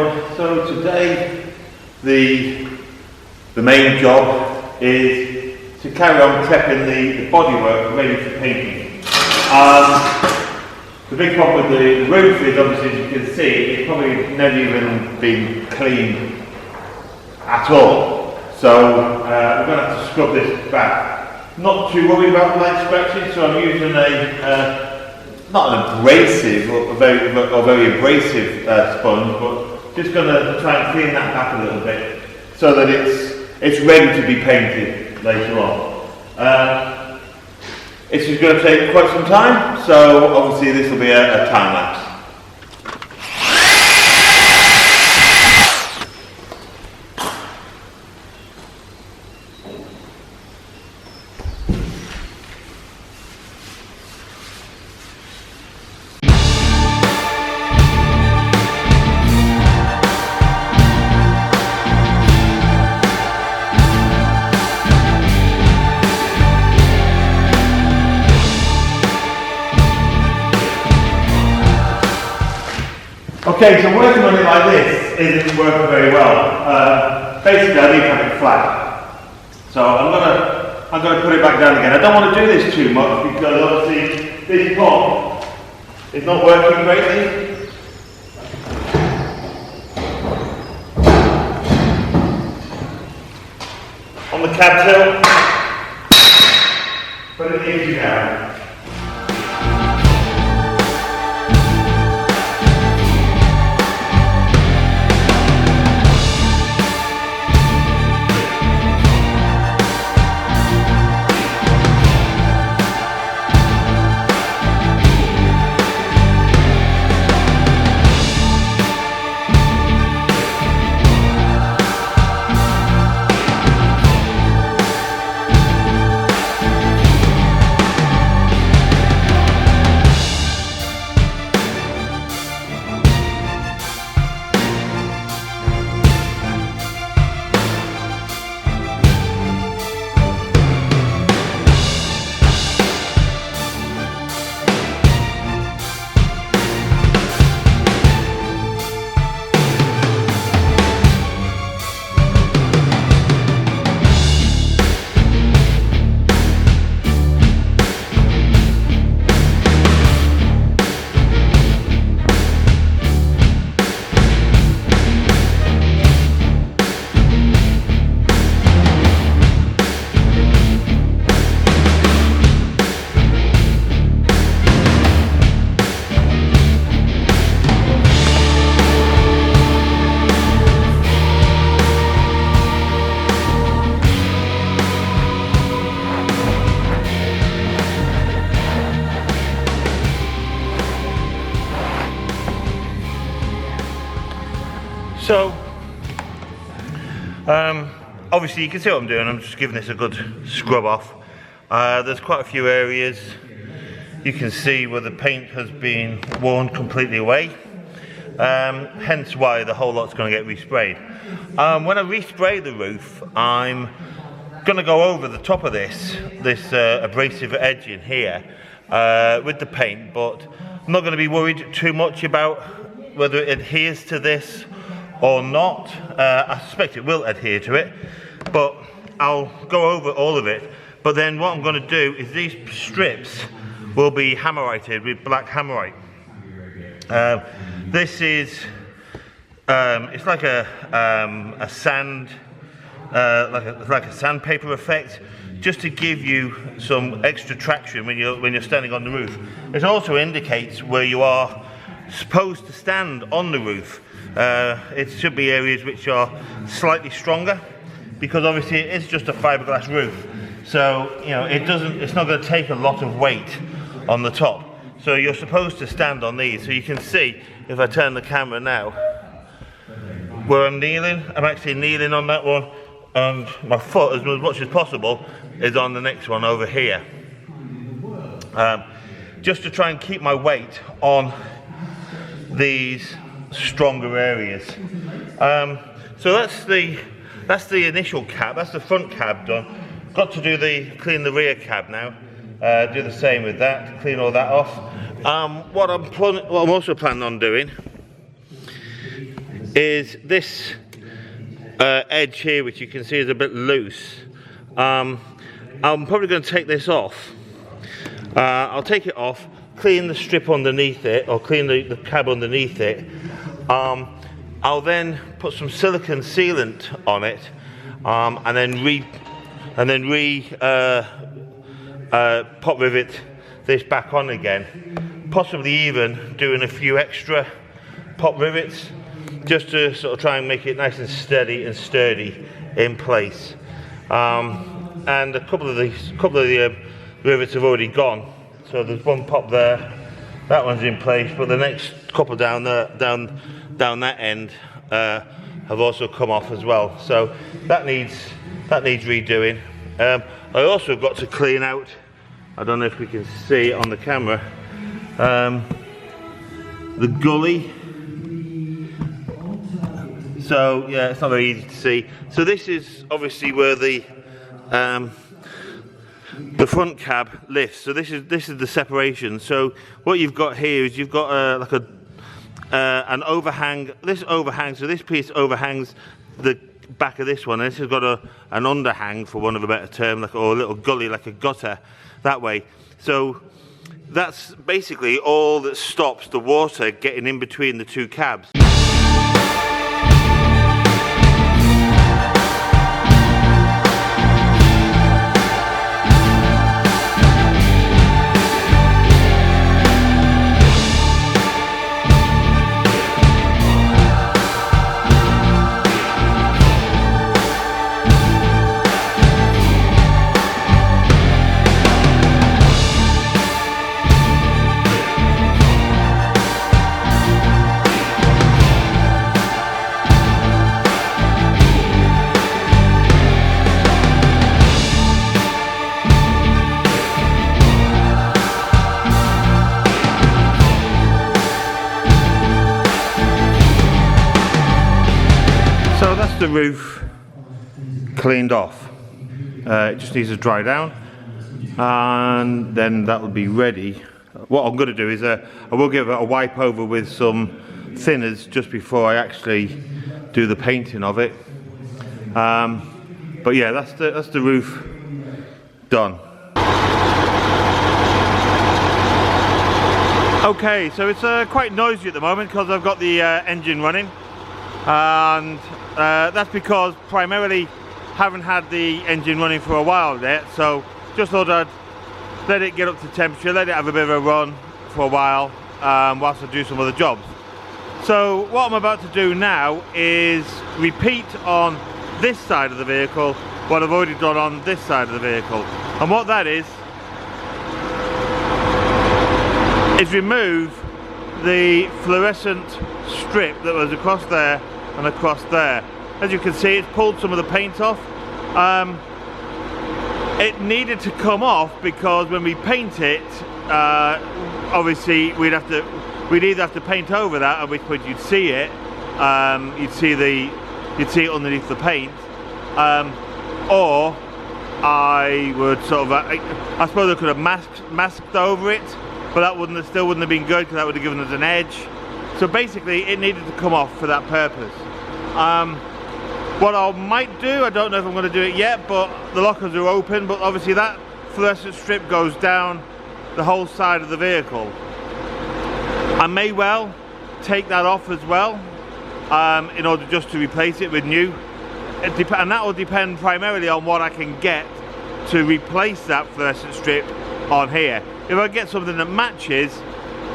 everyone. So today the main job is to carry on prepping the bodywork ready for painting. The big problem with the roof is, obviously, as you can see, it's probably never even been cleaned at all. So we're going to have to scrub this back. Not too worried about light scratches, so I'm using not an abrasive or very abrasive sponge, but just going to try and clean that back a little bit so that it's ready to be painted later on. This is going to take quite some time, so obviously this will be a time lapse. Okay, so working on it like this isn't working very well. Basically, I need to have it flat. So I'm gonna put it back down again. I don't want to do this too much because obviously this pump is not working greatly. On the cab tilt, but it leaves you down. So, obviously you can see what I'm doing. I'm just giving this a good scrub off. There's quite a few areas you can see where the paint has been worn completely away, hence why the whole lot's going to get resprayed. When I respray the roof, I'm going to go over the top of this abrasive edge in here with the paint, but I'm not going to be worried too much about whether it adheres to this or not. I suspect it will adhere to it, but I'll go over all of it. But then what I'm going to do is these strips will be hammerite with black hammerite. This is it's like a sand, like a sandpaper effect, just to give you some extra traction when you're standing on the roof. It also indicates where you are supposed to stand on the roof. It should be areas which are slightly stronger, because obviously it is just a fiberglass roof, so it's not going to take a lot of weight on the top. So you're supposed to stand on these. So you can see, if I turn the camera now, where I'm kneeling, I'm actually kneeling on that one, and my foot, as much as possible, is on the next one over here, just to try and keep my weight on these stronger areas. So that's the initial cab, that's the front cab done. Got to clean the rear cab now. Do the same with that, clean all that off. What I'm also planning on doing is this edge here, which you can see is a bit loose. I'm probably going to take this off. I'll take it off, clean the strip underneath it, or clean the cab underneath it. I'll then put some silicone sealant on it, and then pop rivet this back on again. Possibly even doing a few extra pop rivets, just to sort of try and make it nice and steady and sturdy in place. And a couple of the rivets have already gone. So there's one pop there, that one's in place, but the next couple down there, down that end have also come off as well. So that needs redoing. I also got to clean out, I don't know if we can see on the camera, the gully. So yeah, it's not very easy to see. So this is obviously where the front cab lifts. So this is the separation. So what you've got here is you've got like an overhang. This overhangs. So this piece overhangs the back of this one. And this has got an underhang, for want of a better term, or a little gully, like a gutter, that way. So that's basically all that stops the water getting in between the two cabs. So that's the roof cleaned off. It just needs to dry down, and then that will be ready. What I'm going to do is I will give it a wipe over with some thinners just before I actually do the painting of it. But yeah, that's the roof done. Okay, so it's quite noisy at the moment because I've got the engine running, and that's because primarily haven't had the engine running for a while yet, so just thought I'd let it get up to temperature, let it have a bit of a run for a while whilst I do some other jobs. So what I'm about to do now is repeat on this side of the vehicle what I've already done on this side of the vehicle. And what that is remove the fluorescent strip that was across there and across there. As you can see, it's pulled some of the paint off. It needed to come off because when we paint it, obviously we'd either have to paint over that, at which point you'd see it, you'd see it underneath the paint, or I would sort of, I suppose I could have masked over it, but that still wouldn't have been good because that would have given us an edge. So basically it needed to come off for that purpose. What I might do, I don't know if I'm going to do it yet, but the lockers are open, but obviously that fluorescent strip goes down the whole side of the vehicle. I may well take that off as well, in order just to replace it with new. And that will depend primarily on what I can get to replace that fluorescent strip on here. If I get something that matches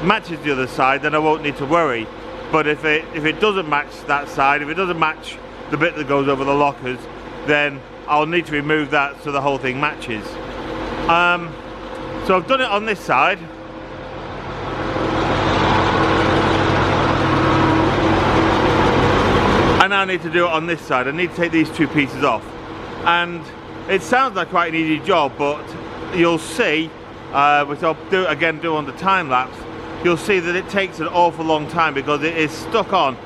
the other side, then I won't need to worry. But if it doesn't match that side, if it doesn't match the bit that goes over the lockers, then I'll need to remove that so the whole thing matches. So I've done it on this side. I now need to do it on this side. I need to take these two pieces off. And it sounds like quite an easy job, but you'll see, which I'll do on the time lapse, you'll see that it takes an awful long time because it is stuck on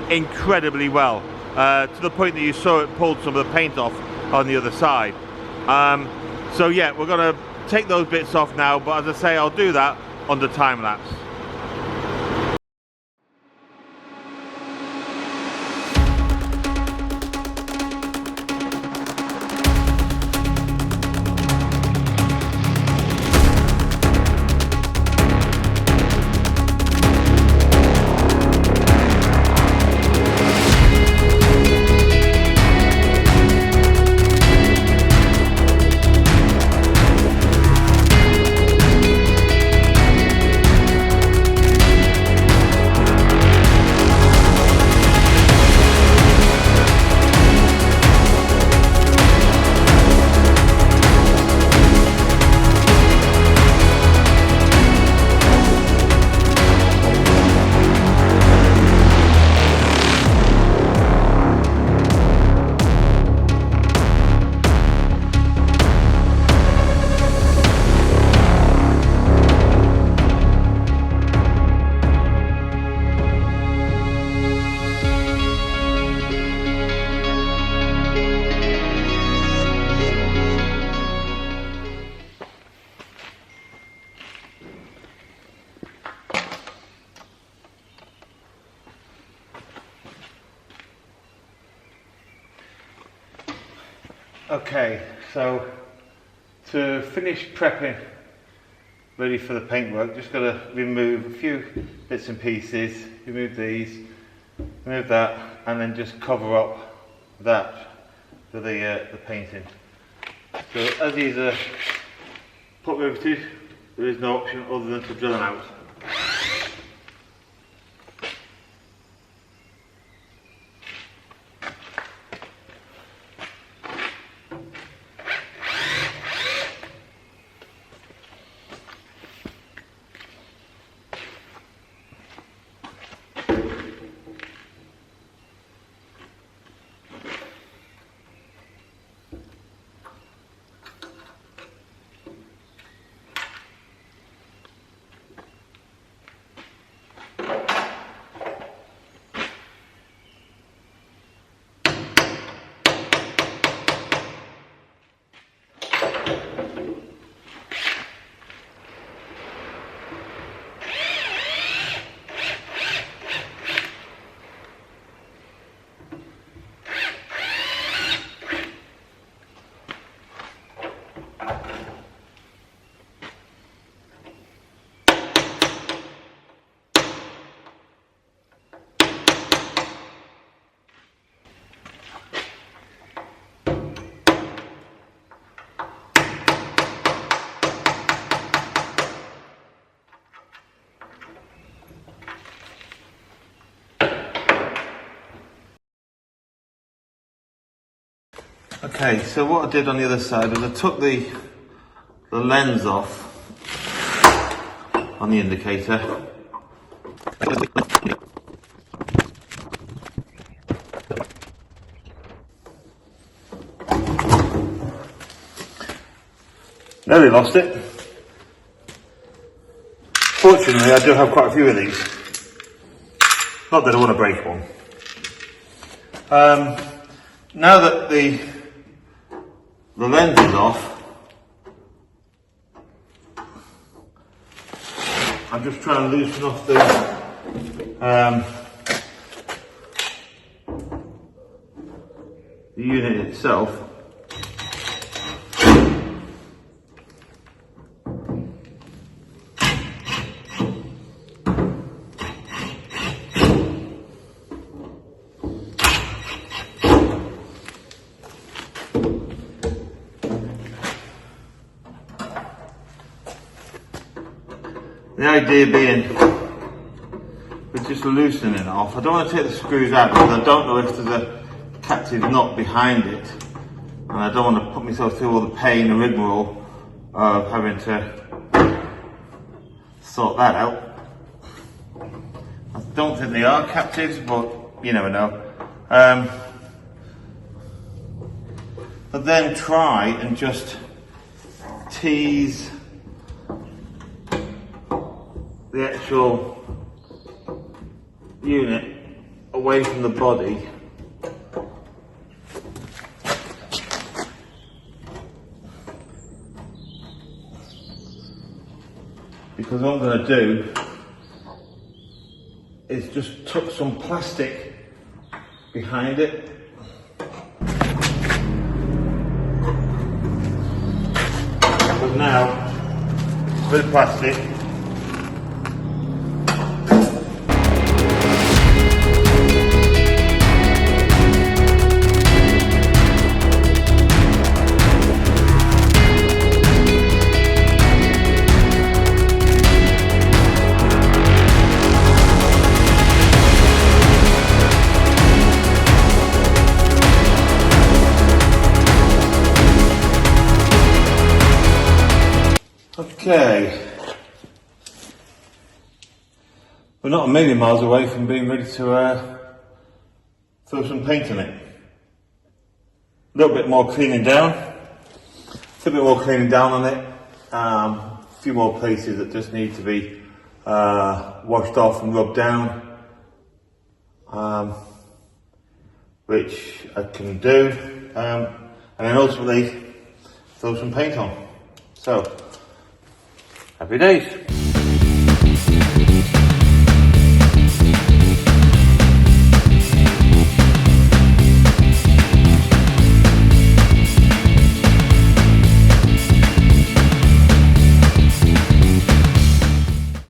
incredibly well, to the point that you saw it pulled some of the paint off on the other side. So yeah, we're going to take those bits off now, but as I say, I'll do that on the time lapse. Okay, so to finish prepping ready for the paintwork, just got to remove a few bits and pieces, remove these, remove that, and then just cover up that for the painting. So as these are pot riveted, there is no option other than to drill them out. Okay, so what I did on the other side was I took the lens off on the indicator. Nearly lost it. Fortunately, I do have quite a few of these. Not that I want to break one. Now that the lens is off, I'm just trying to loosen off the unit itself. The idea being, we're just loosening it off. I don't want to take the screws out because I don't know if there's a captive knot behind it, and I don't want to put myself through all the pain and rigmarole of having to sort that out. I don't think they are captives, but you never know. But then try and just tease the actual unit away from the body, because what I'm going to do is just tuck some plastic behind it. But now, with plastic, okay, we're not a million miles away from being ready to throw some paint on it. A little bit more cleaning down, on it, a few more places that just need to be washed off and rubbed down, which I can do, and then ultimately throw some paint on. So, happy days.